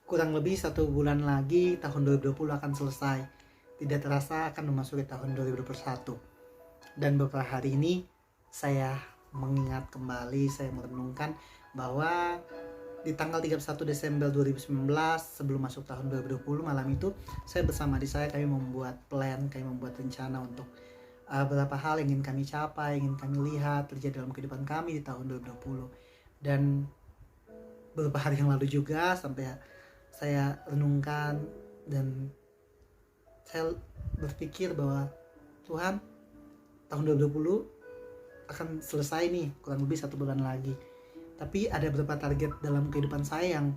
Kurang lebih 1 bulan lagi tahun 2020 akan selesai. Tidak terasa akan memasuki tahun 2021. Dan beberapa hari ini saya mengingat kembali, saya merenungkan bahwa di tanggal 31 Desember 2019 sebelum masuk tahun 2020, malam itu saya bersama adik saya, kami membuat plan, kami membuat rencana untuk beberapa hal yang ingin kami capai, ingin kami lihat terjadi dalam kehidupan kami di tahun 2020. Dan beberapa hari yang lalu juga sampai saya renungkan dan saya berpikir bahwa Tuhan, tahun 2020 akan selesai nih, kurang lebih 1 bulan lagi. Tapi ada beberapa target dalam kehidupan saya yang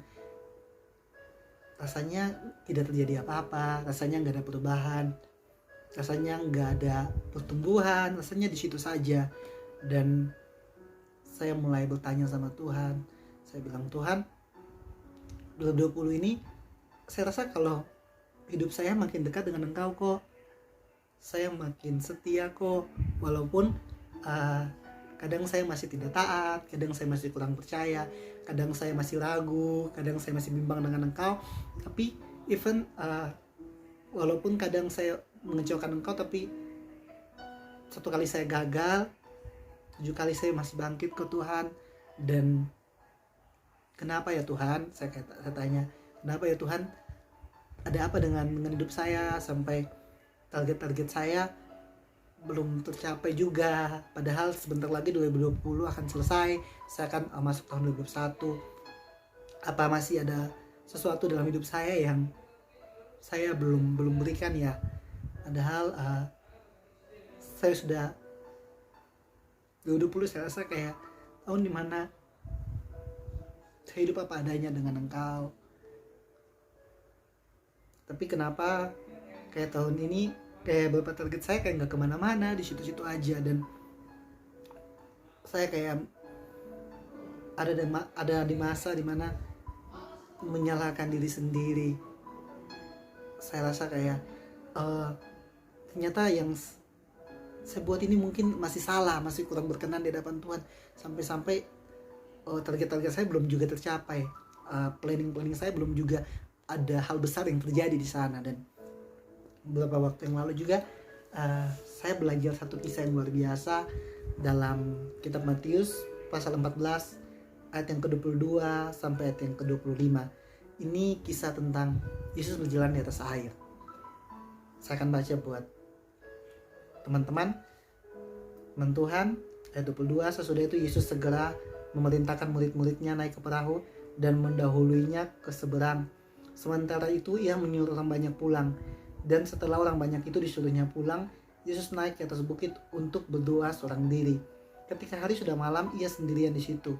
rasanya tidak terjadi apa-apa, rasanya nggak ada perubahan, rasanya nggak ada pertumbuhan, rasanya di situ saja. Dan saya mulai bertanya sama Tuhan. Saya bilang, Tuhan, 2020 ini saya rasa kalau hidup saya makin dekat dengan Engkau kok, saya makin setia kok, walaupun kadang saya masih tidak taat, kadang saya masih kurang percaya, kadang saya masih ragu, kadang saya masih bimbang dengan Engkau. Tapi even walaupun kadang saya mengecewakan Engkau, tapi 1 kali saya gagal, 7 kali saya masih bangkit ke Tuhan. Dan kenapa ya Tuhan, saya tanya, kenapa ya Tuhan, ada apa dengan hidup saya sampai target-target saya belum tercapai juga, padahal sebentar lagi 2020 akan selesai, saya akan masuk tahun 2021. Apa masih ada sesuatu dalam hidup saya yang saya belum berikan ya? Padahal saya sudah 2020, saya rasa kayak tahun dimana saya hidup apa adanya dengan Engkau. Tapi kenapa kayak tahun ini kayak beberapa target saya kayak nggak kemana-mana, di situ-situ aja. Dan saya kayak ada di masa dimana menyalahkan diri sendiri. Saya rasa kayak ternyata yang saya buat ini mungkin masih salah, masih kurang berkenan di hadapan Tuhan. Sampai-sampai target-target saya belum juga tercapai, planning saya belum juga, ada hal besar yang terjadi di sana. Dan beberapa waktu yang lalu juga saya belajar satu kisah yang luar biasa dalam kitab Matius pasal 14 ayat yang ke-22 sampai ayat yang ke-25. Ini kisah tentang Yesus berjalan di atas air. Saya akan baca buat teman-teman Tuhan. Ayat 22, sesudah itu Yesus segera memerintahkan murid-muridnya naik ke perahu dan mendahuluinya ke seberang. Sementara itu ia menyuruh orang banyak pulang. Dan setelah orang banyak itu disuruhnya pulang, Yesus naik ke atas bukit untuk berdoa seorang diri. Ketika hari sudah malam, ia sendirian di situ.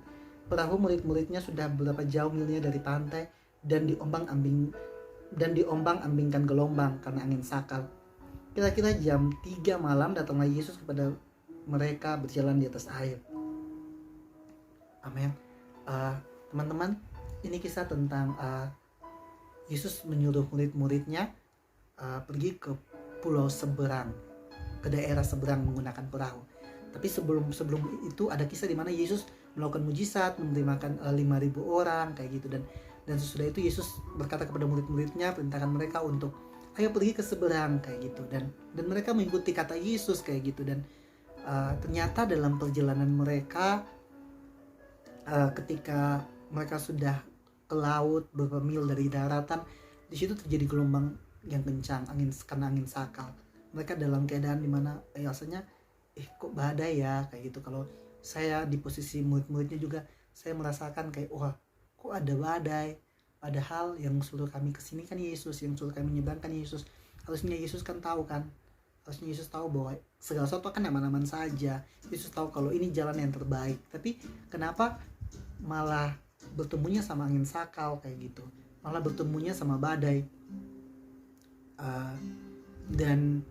Perahu murid-muridnya sudah beberapa jauh milnya dari pantai dan diombang-ambingkan gelombang karena angin sakal. Kira-kira jam 3 malam datanglah Yesus kepada mereka berjalan di atas air. Amin. Teman-teman, ini kisah tentang Yesus menyuruh murid-muridnya pergi ke pulau seberang, ke daerah seberang menggunakan perahu. Tapi sebelum itu ada kisah di mana Yesus melakukan mujizat, memberi makan 5.000 orang kayak gitu. Dan sesudah itu Yesus berkata kepada murid-muridnya, perintahkan mereka untuk ayo pergi ke seberang kayak gitu. Dan mereka mengikuti kata Yesus kayak gitu. Dan ternyata dalam perjalanan mereka, ketika mereka sudah ke laut beberapa mil dari daratan, di situ terjadi gelombang yang kencang, karena angin sakal. Mereka dalam keadaan dimana rasanya kok badai ya kayak gitu. Kalau saya di posisi murid-muridnya juga, saya merasakan kayak wah, kok ada badai, padahal yang suruh kami kesini kan Yesus, yang suruh kami menyeberangkan Yesus. Harusnya Yesus kan tahu kan, harusnya Yesus tahu bahwa segala sesuatu kan aman-aman saja. Yesus tahu kalau ini jalan yang terbaik. Tapi kenapa malah bertemunya sama angin sakal kayak gitu, malah bertemunya sama badai. Dan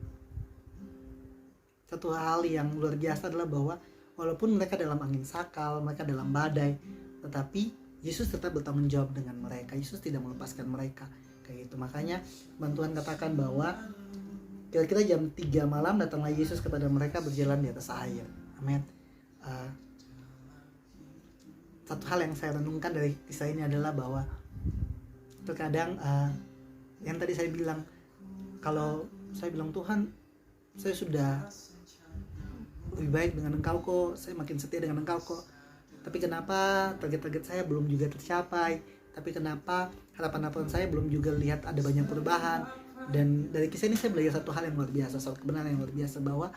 satu hal yang luar biasa adalah bahwa walaupun mereka dalam angin sakal, mereka dalam badai, tetapi Yesus tetap bertanggung jawab dengan mereka. Yesus tidak melepaskan mereka kayak gitu. Makanya Tuhan katakan bahwa kira-kira jam 3 malam datanglah Yesus kepada mereka berjalan di atas air. Amin. Satu hal yang saya renungkan dari kisah ini adalah bahwa Terkadang yang tadi saya bilang, kalau saya bilang Tuhan, saya sudah lebih baik dengan Engkau kok, saya makin setia dengan Engkau kok, tapi kenapa target-target saya belum juga tercapai, tapi kenapa harapan-harapan saya belum juga lihat ada banyak perubahan. Dan dari kisah ini saya belajar satu hal yang luar biasa, satu kebenaran yang luar biasa, bahwa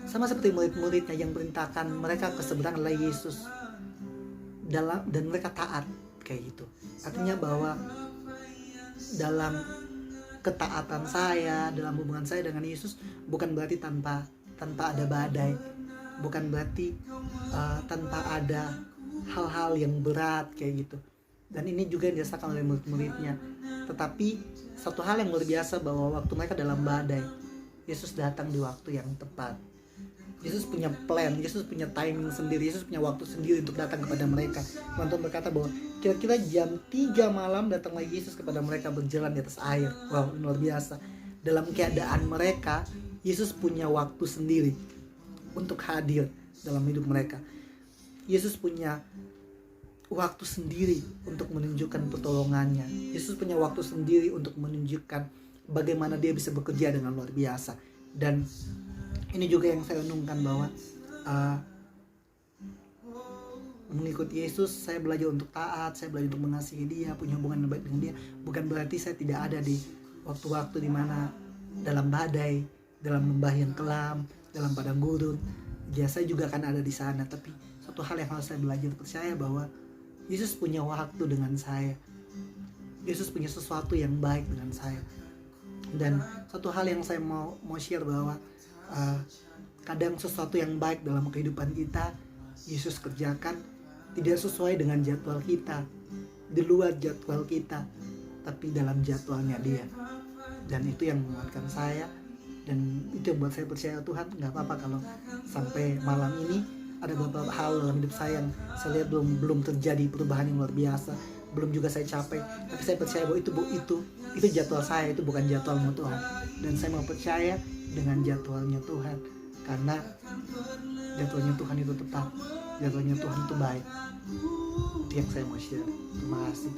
sama seperti murid-muridnya yang perintahkan mereka ke seberang adalah Yesus, dan mereka taat kayak gitu. Artinya bahwa dalam ketaatan saya, dalam hubungan saya dengan Yesus, bukan berarti tanpa ada badai, bukan berarti tanpa ada hal-hal yang berat kayak gitu. Dan ini juga yang dirasakan oleh murid-muridnya. Tetapi satu hal yang luar biasa, bahwa waktu mereka dalam badai, Yesus datang di waktu yang tepat. Yesus punya plan, Yesus punya timing sendiri, Yesus punya waktu sendiri untuk datang kepada mereka. Teman-teman berkata bahwa kira-kira jam 3 malam datanglah Yesus kepada mereka berjalan di atas air. Wow, luar biasa. Dalam keadaan mereka, Yesus punya waktu sendiri untuk hadir dalam hidup mereka. Yesus punya waktu sendiri untuk menunjukkan pertolongannya. Yesus punya waktu sendiri untuk menunjukkan bagaimana dia bisa bekerja dengan luar biasa. Dan ini juga yang saya renungkan, bahwa mengikuti Yesus, saya belajar untuk taat, saya belajar untuk mengasihi dia, punya hubungan yang baik dengan dia. Bukan berarti saya tidak ada di waktu-waktu dimana dalam badai, dalam lembah yang kelam, dalam padang gurun. Ya, saya juga akan ada di sana. Tapi satu hal yang harus saya belajar percaya, bahwa Yesus punya waktu dengan saya. Yesus punya sesuatu yang baik dengan saya. Dan satu hal yang saya mau share, bahwa kadang sesuatu yang baik dalam kehidupan kita Yesus kerjakan tidak sesuai dengan jadwal kita, di luar jadwal kita, tapi dalam jadwalnya dia. Dan itu yang menguatkan saya, dan itu yang buat saya percaya Tuhan, gak apa-apa kalau sampai malam ini ada beberapa hal dalam hidup saya yang saya lihat belum terjadi perubahan yang luar biasa, belum juga saya capai, tapi saya percaya bahwa itu jadwal saya, itu bukan jadwalmu Tuhan. Dan saya mau percaya dengan jadwalnya Tuhan, karena jadwalnya Tuhan itu tetap, jadwalnya Tuhan itu baik. Itu yang saya mau share. Terima kasih.